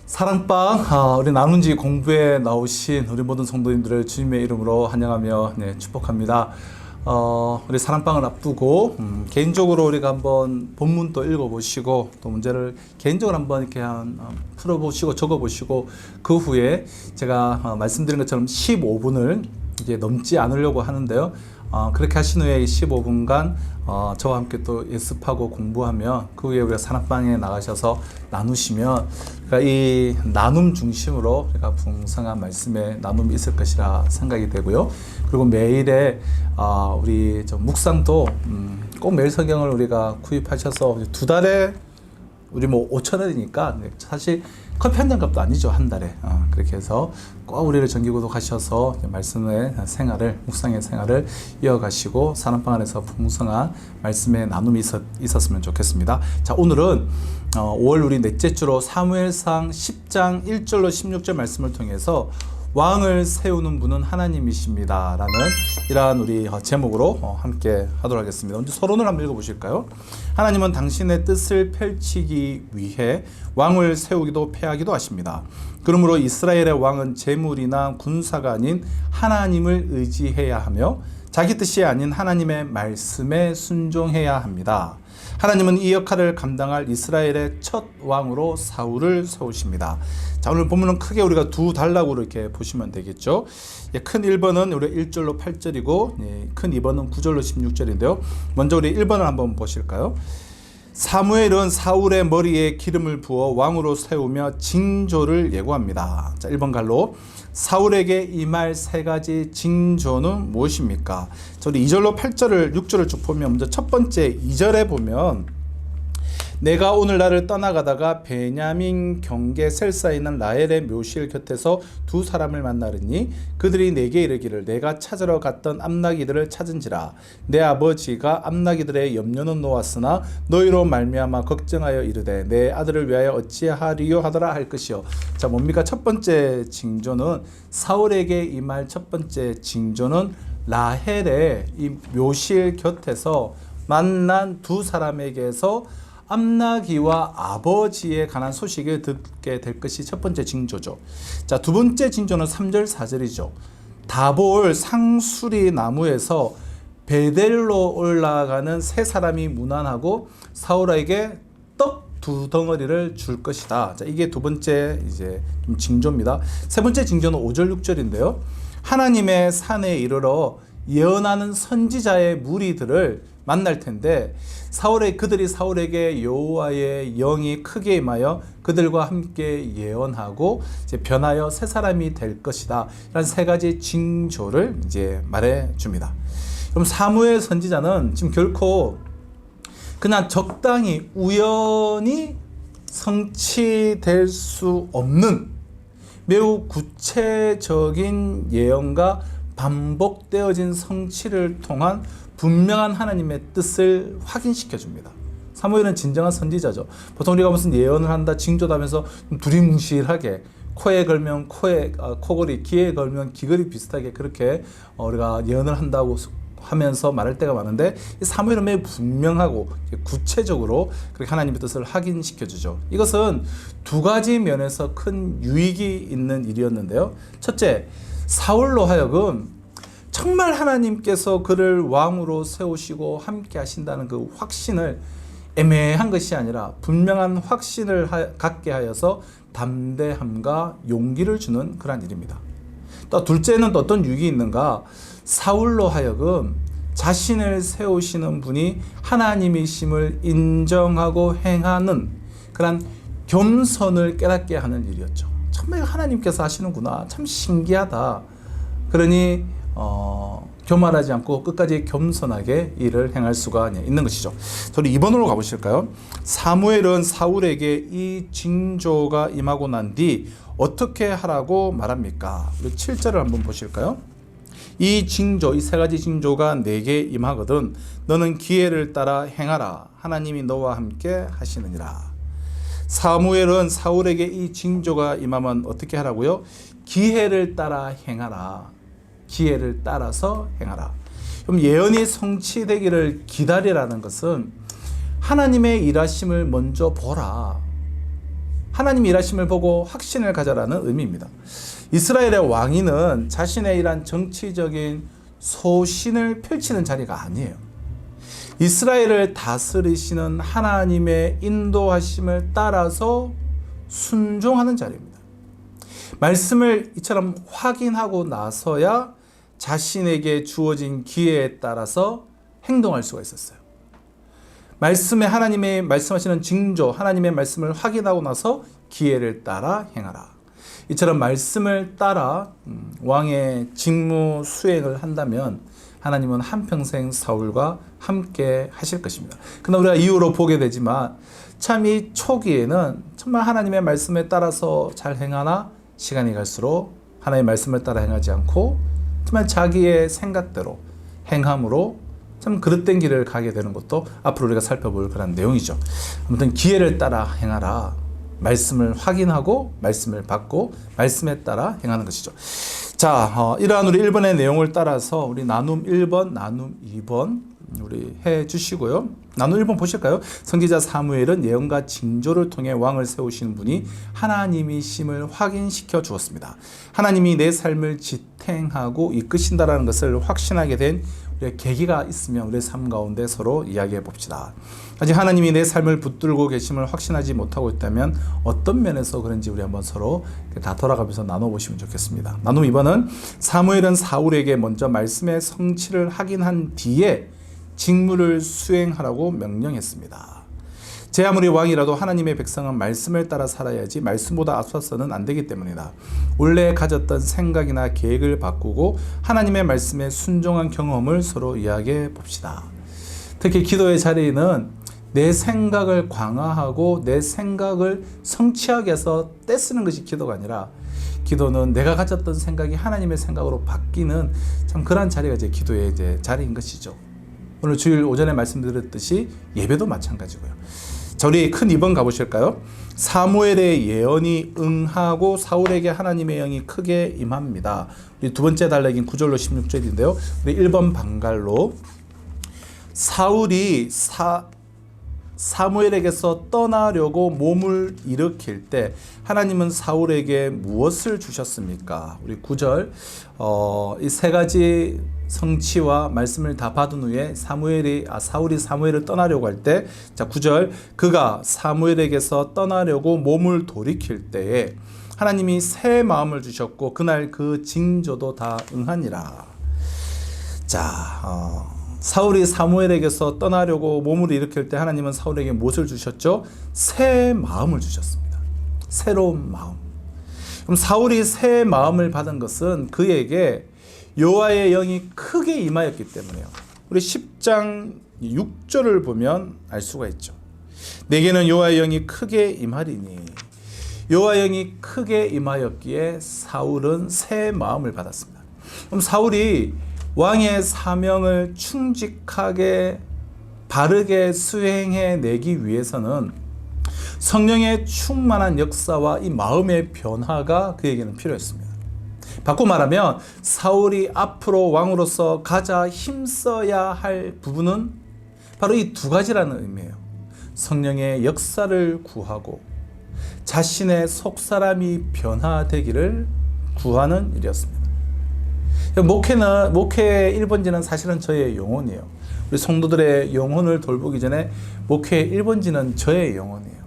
사랑방, 우리 나눈지 공부에 나오신 우리 모든 성도님들을 주님의 이름으로 환영하며 축복합니다. 우리 사랑방을 앞두고 개인적으로 우리가 한번 본문도 읽어보시고 또 문제를 개인적으로 한번 이렇게 풀어보시고 적어보시고 그 후에 제가 말씀드린 것처럼 15분을 이제 넘지 않으려고 하는데요. 그렇게 하신 후에 15분간 저와 함께 또 예습하고 공부하며 그 후에 우리가 사랑방에 나가셔서 나누시면 그러니까 이 나눔 중심으로 우리가 풍성한 말씀의 나눔이 있을 것이라 생각이 되고요. 그리고 매일의 우리 묵상도 꼭 매일 성경을 우리가 구입하셔서 두 달에 우리 5,000원이니까 사실 커피 한 잔 값도 아니죠, 한 달에. 그렇게 해서 꼭 우리를 정기구독하셔서 말씀의 생활을, 묵상의 생활을 이어가시고 사랑방 안에서 풍성한 말씀의 나눔이 있었으면 좋겠습니다. 자, 오늘은 5월 우리 넷째 주로 사무엘상 10장 1절로 16절 말씀을 통해서 왕을 세우는 분은 하나님이십니다 라는 이러한 우리 제목으로 함께 하도록 하겠습니다. 먼저 서론을 한번 읽어보실까요? 하나님은 당신의 뜻을 펼치기 위해 왕을 세우기도 패하기도 하십니다. 그러므로 이스라엘의 왕은 재물이나 군사가 아닌 하나님을 의지해야 하며 자기 뜻이 아닌 하나님의 말씀에 순종해야 합니다. 하나님은 이 역할을 감당할 이스라엘의 첫 왕으로 사울을 세우십니다. 자, 오늘 본문은 크게 우리가 두 단락으로 이렇게 보시면 되겠죠. 큰 1번은 우리 1절로 8절이고 큰 2번은 9절로 16절인데요. 먼저 우리 1번을 한번 보실까요? 사무엘은 사울의 머리에 기름을 부어 왕으로 세우며 징조를 예고합니다. 자, 1번 갈로 사울에게 임할 세 가지 징조는 무엇입니까? 우리 2절로 8절을 6절을 쭉 보면 먼저 첫 번째 2절에 보면 내가 오늘 나를 떠나가다가 베냐민 경계 셀사에 있는 라헬의 묘실 곁에서 두 사람을 만나르니 그들이 내게 이르기를 내가 찾으러 갔던 암나기들을 찾은지라 내 아버지가 암나기들의 염려는 놓았으나 너희로 말미암아 걱정하여 이르되 내 아들을 위하여 어찌하리요 하더라 할 것이요. 자, 뭡니까? 첫 번째 징조는 사울에게 임할 첫 번째 징조는 라헬의 이 묘실 곁에서 만난 두 사람에게서 암나기와 아버지에 관한 소식을 듣게 될 것이 첫 번째 징조죠. 자, 두 번째 징조는 3절 4절이죠. 다볼 상수리 나무에서 베델로 올라가는 세 사람이 문안하고 사울에게 떡 두 덩어리를 줄 것이다. 자, 이게 두 번째 이제 좀 징조입니다. 세 번째 징조는 5절 6절인데요. 하나님의 산에 이르러 예언하는 선지자의 무리들을 만날 텐데 그들이 사울에게 여호와의 영이 크게 임하여 그들과 함께 예언하고 이제 변하여 새 사람이 될 것이다. 이런 세 가지 징조를 이제 말해 줍니다. 그럼 사무엘 선지자는 지금 결코 그냥 적당히 우연히 성취될 수 없는 매우 구체적인 예언과 반복되어진 성취를 통한 분명한 하나님의 뜻을 확인시켜 줍니다. 사무엘은 진정한 선지자죠. 보통 우리가 무슨 예언을 한다, 징조다 하면서 두리뭉실하게 코에 걸면 코걸이, 귀에 걸면 귀걸이 비슷하게 그렇게 우리가 예언을 한다고 하면서 말할 때가 많은데 사무엘은 매우 분명하고 구체적으로 그렇게 하나님의 뜻을 확인시켜 주죠. 이것은 두 가지 면에서 큰 유익이 있는 일이었는데요. 첫째, 사울로 하여금 정말 하나님께서 그를 왕으로 세우시고 함께 하신다는 그 확신을 애매한 것이 아니라 분명한 확신을 갖게 하여서 담대함과 용기를 주는 그런 일입니다. 또 둘째는 또 어떤 유익이 있는가? 사울로 하여금 자신을 세우시는 분이 하나님이심을 인정하고 행하는 그런 겸손을 깨닫게 하는 일이었죠. 정말 하나님께서 하시는구나. 참 신기하다. 그러니 교만하지 않고 끝까지 겸손하게 일을 행할 수가 있는 것이죠. 우리 2번으로 가보실까요? 사무엘은 사울에게 이 징조가 임하고 난 뒤 어떻게 하라고 말합니까? 우리 7절을 한번 보실까요? 이 징조, 이 세 가지 징조가 내게 임하거든 너는 기회를 따라 행하라. 하나님이 너와 함께 하시느니라. 사무엘은 사울에게 이 징조가 임하면 어떻게 하라고요? 기회를 따라 행하라. 기회를 따라서 행하라. 그럼 예언이 성취되기를 기다리라는 것은 하나님의 일하심을 먼저 보라. 하나님의 일하심을 보고 확신을 가져라는 의미입니다. 이스라엘의 왕위는 자신의 이러한 정치적인 소신을 펼치는 자리가 아니에요. 이스라엘을 다스리시는 하나님의 인도하심을 따라서 순종하는 자리입니다. 말씀을 이처럼 확인하고 나서야 자신에게 주어진 기회에 따라서 행동할 수가 있었어요. 말씀에 하나님의 말씀하시는 징조, 하나님의 말씀을 확인하고 나서 기회를 따라 행하라. 이처럼 말씀을 따라 왕의 직무 수행을 한다면 하나님은 한평생 사울과 함께 하실 것입니다. 그러나 우리가 이후로 보게 되지만 참 이 초기에는 정말 하나님의 말씀에 따라서 잘 행하나 시간이 갈수록 하나님의 말씀을 따라 행하지 않고 정말 자기의 생각대로 행함으로 참 그릇된 길을 가게 되는 것도 앞으로 우리가 살펴볼 그런 내용이죠. 아무튼 기회를 따라 행하라. 말씀을 확인하고 말씀을 받고 말씀에 따라 행하는 것이죠. 자, 이러한 우리 1번의 내용을 따라서 우리 나눔 1번, 나눔 2번 우리 해 주시고요. 나눔 1번 보실까요? 선지자 사무엘은 예언과 징조를 통해 왕을 세우시는 분이 하나님이심을 확인시켜 주었습니다. 하나님이 내 삶을 지탱하고 이끄신다라는 것을 확신하게 된 우리의 계기가 있으면 우리의 삶 가운데 서로 이야기해 봅시다. 아직 하나님이 내 삶을 붙들고 계심을 확신하지 못하고 있다면 어떤 면에서 그런지 우리 한번 서로 다 돌아가면서 나눠보시면 좋겠습니다. 나눔 2번은 사무엘은 사울에게 먼저 말씀의 성취를 확인한 뒤에 직무를 수행하라고 명령했습니다. 제 아무리 왕이라도 하나님의 백성은 말씀을 따라 살아야지 말씀보다 앞서서는 안 되기 때문이다. 원래 가졌던 생각이나 계획을 바꾸고 하나님의 말씀에 순종한 경험을 서로 이야기해 봅시다. 특히 기도의 자리에는 내 생각을 강화하고 내 생각을 성취하기 위해서 떼쓰는 것이 기도가 아니라 기도는 내가 가졌던 생각이 하나님의 생각으로 바뀌는 참 그러한 자리가 이제 기도의 이제 자리인 것이죠. 오늘 주일 오전에 말씀드렸듯이 예배도 마찬가지고요. 자, 우리 큰 2번 가보실까요? 사무엘의 예언이 응하고 사울에게 하나님의 영이 크게 임합니다. 우리 두 번째 단락인 9절로 16절인데요. 우리 1번 방갈로 사울이 사무엘에게서 떠나려고 몸을 일으킬 때 하나님은 사울에게 무엇을 주셨습니까? 우리 9절 이 세 가지 성취와 말씀을 다 받은 후에 사울이 사무엘을 떠나려고 할 때, 자 9절 그가 사무엘에게서 떠나려고 몸을 돌이킬 때에 하나님이 새 마음을 주셨고 그날 그 징조도 다 응하니라. 자 사울이 사무엘에게서 떠나려고 몸을 일으킬 때 하나님은 사울에게 무엇을 주셨죠? 새 마음을 주셨습니다. 새로운 마음. 그럼 사울이 새 마음을 받은 것은 그에게 여호와의 영이 크게 임하였기 때문에요. 우리 10장 6절을 보면 알 수가 있죠. 내게는 여호와의 영이 크게 임하리니 여호와의 영이 크게 임하였기에 사울은 새 마음을 받았습니다. 그럼 사울이 왕의 사명을 충직하게 바르게 수행해내기 위해서는 성령의 충만한 역사와 이 마음의 변화가 그에게는 필요했습니다. 바꿔 말하면 사울이 앞으로 왕으로서 가장 힘써야 할 부분은 바로 이 두 가지라는 의미예요. 성령의 역사를 구하고 자신의 속사람이 변화되기를 구하는 일이었습니다. 목회의 1번지는 사실은 저의 영혼이에요. 우리 성도들의 영혼을 돌보기 전에 목회의 1번지는 저의 영혼이에요.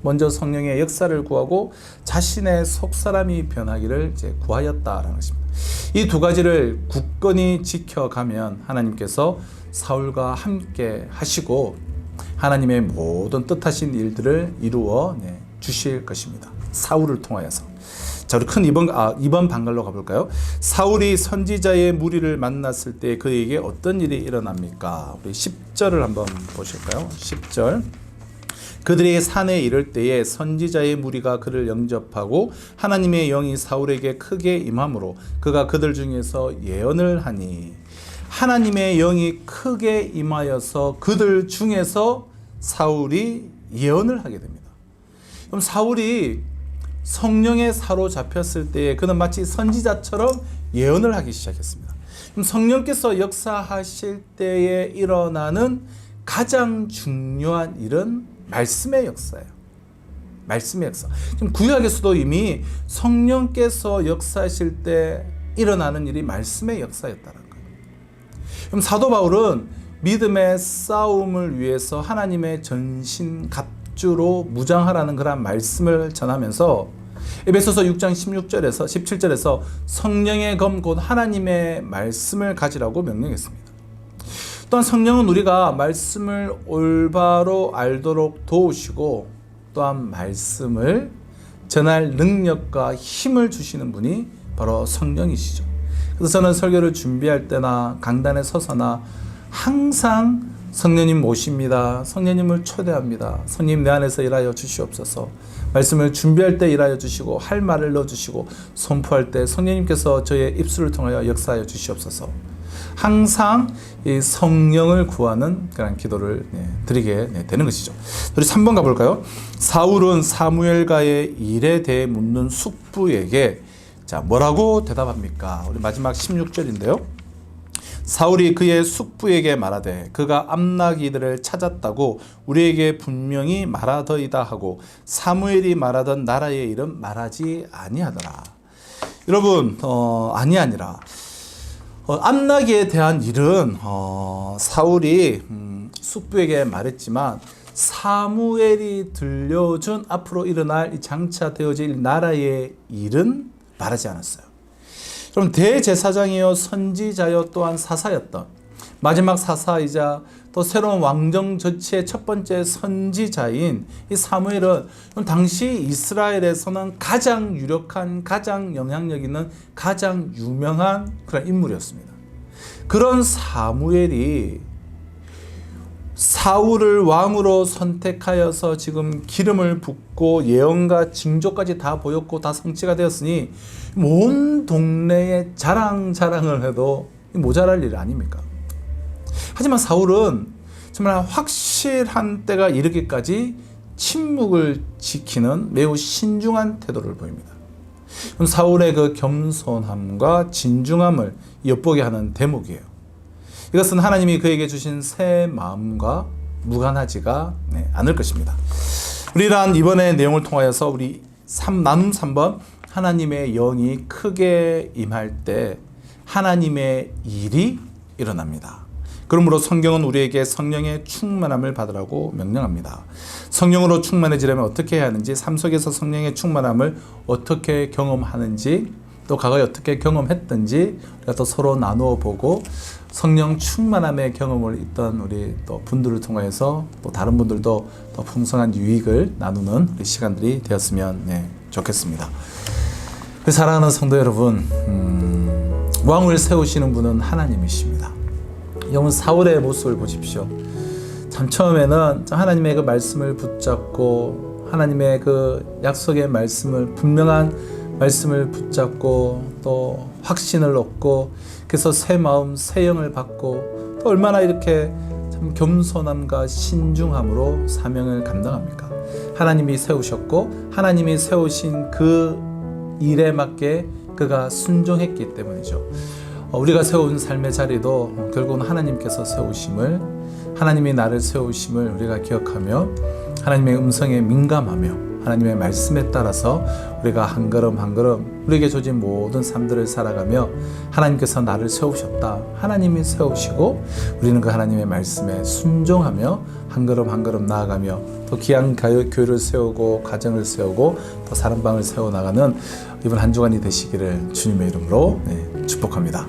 먼저 성령의 역사를 구하고 자신의 속사람이 변하기를 이제 구하였다라는 것입니다. 이 두 가지를 굳건히 지켜가면 하나님께서 사울과 함께 하시고 하나님의 모든 뜻하신 일들을 이루어 주실 것입니다. 사울을 통하여서. 자, 우리 큰 2번 방갈로 가볼까요? 사울이 선지자의 무리를 만났을 때 그에게 어떤 일이 일어납니까? 우리 10절을 한번 보실까요? 10절. 그들이 산에 이를 때에 선지자의 무리가 그를 영접하고 하나님의 영이 사울에게 크게 임함으로 그가 그들 중에서 예언을 하니 하나님의 영이 크게 임하여서 그들 중에서 사울이 예언을 하게 됩니다. 그럼 사울이 성령에 사로잡혔을 때에 그는 마치 선지자처럼 예언을 하기 시작했습니다. 그럼 성령께서 역사하실 때에 일어나는 가장 중요한 일은 말씀의 역사예요. 말씀의 역사. 지금 구약에서도 이미 성령께서 역사하실 때 일어나는 일이 말씀의 역사였다는 거예요. 그럼 사도 바울은 믿음의 싸움을 위해서 하나님의 전신 갑주로 무장하라는 그런 말씀을 전하면서 에베소서 6장 16절에서 17절에서 성령의 검 곧 하나님의 말씀을 가지라고 명령했습니다. 또한 성령은 우리가 말씀을 올바로 알도록 도우시고 또한 말씀을 전할 능력과 힘을 주시는 분이 바로 성령이시죠. 그래서 저는 설교를 준비할 때나 강단에 서서나 항상 성령님 모십니다. 성령님을 초대합니다. 성령님 내 안에서 일하여 주시옵소서. 말씀을 준비할 때 일하여 주시고 할 말을 넣어주시고 선포할 때 성령님께서 저의 입술을 통하여 역사하여 주시옵소서. 항상 이 성령을 구하는 그런 기도를 드리게 되는 것이죠. 우리 3번 가볼까요? 사울은 사무엘가의 일에 대해 묻는 숙부에게 자 뭐라고 대답합니까? 우리 마지막 16절인데요. 사울이 그의 숙부에게 말하되 그가 암나기들을 찾았다고 우리에게 분명히 말하더이다 하고 사무엘이 말하던 나라의 이름 말하지 아니하더라. 여러분 아니라 암나기에 대한 일은 사울이 숙부에게 말했지만 사무엘이 들려준 앞으로 일어날 이 장차 되어질 나라의 일은 말하지 않았어요. 그럼 대제사장이요 선지자요 또한 사사였던 마지막 사사이자 또 새로운 왕정 조치의 첫 번째 선지자인 이 사무엘은 당시 이스라엘에서는 가장 유력한, 가장 영향력 있는, 가장 유명한 그런 인물이었습니다. 그런 사무엘이 사울을 왕으로 선택하여서 지금 기름을 붓고 예언과 징조까지 다 보였고 다 성취가 되었으니 온 동네에 자랑을 해도 모자랄 일 아닙니까? 하지만 사울은 정말 확실한 때가 이르기까지 침묵을 지키는 매우 신중한 태도를 보입니다. 그럼 사울의 그 겸손함과 진중함을 엿보게 하는 대목이에요. 이것은 하나님이 그에게 주신 새 마음과 무관하지가 않을 것입니다. 우리란 이번의 내용을 통하여서 우리 나눔 3번 하나님의 영이 크게 임할 때 하나님의 일이 일어납니다. 그러므로 성경은 우리에게 성령의 충만함을 받으라고 명령합니다. 성령으로 충만해지려면 어떻게 해야 하는지, 삶 속에서 성령의 충만함을 어떻게 경험하는지, 또 과거에 어떻게 경험했던지 우리가 또 서로 나누어 보고 성령 충만함의 경험을 있던 우리 또 분들을 통해서 또 다른 분들도 더 풍성한 유익을 나누는 우리 시간들이 되었으면 좋겠습니다. 사랑하는 성도 여러분, 왕을 세우시는 분은 하나님이십니다. 여러분 사울의 모습을 보십시오. 참 처음에는 하나님의 그 말씀을 붙잡고 하나님의 그 약속의 말씀을 분명한 말씀을 붙잡고 또 확신을 얻고 그래서 새 마음 새 영을 받고 또 얼마나 이렇게 참 겸손함과 신중함으로 사명을 감당합니까? 하나님이 세우셨고 하나님이 세우신 그 일에 맞게 그가 순종했기 때문이죠. 우리가 세운 삶의 자리도 결국은 하나님께서 세우심을, 하나님이 나를 세우심을 우리가 기억하며 하나님의 음성에 민감하며 하나님의 말씀에 따라서 우리가 한 걸음 한 걸음 우리에게 주어진 모든 삶들을 살아가며 하나님께서 나를 세우셨다, 하나님이 세우시고 우리는 그 하나님의 말씀에 순종하며 한 걸음 한 걸음 나아가며 또 귀한 교회를 세우고 가정을 세우고 또 사랑방을 세워나가는 이번 한 주간이 되시기를 주님의 이름으로 축복합니다.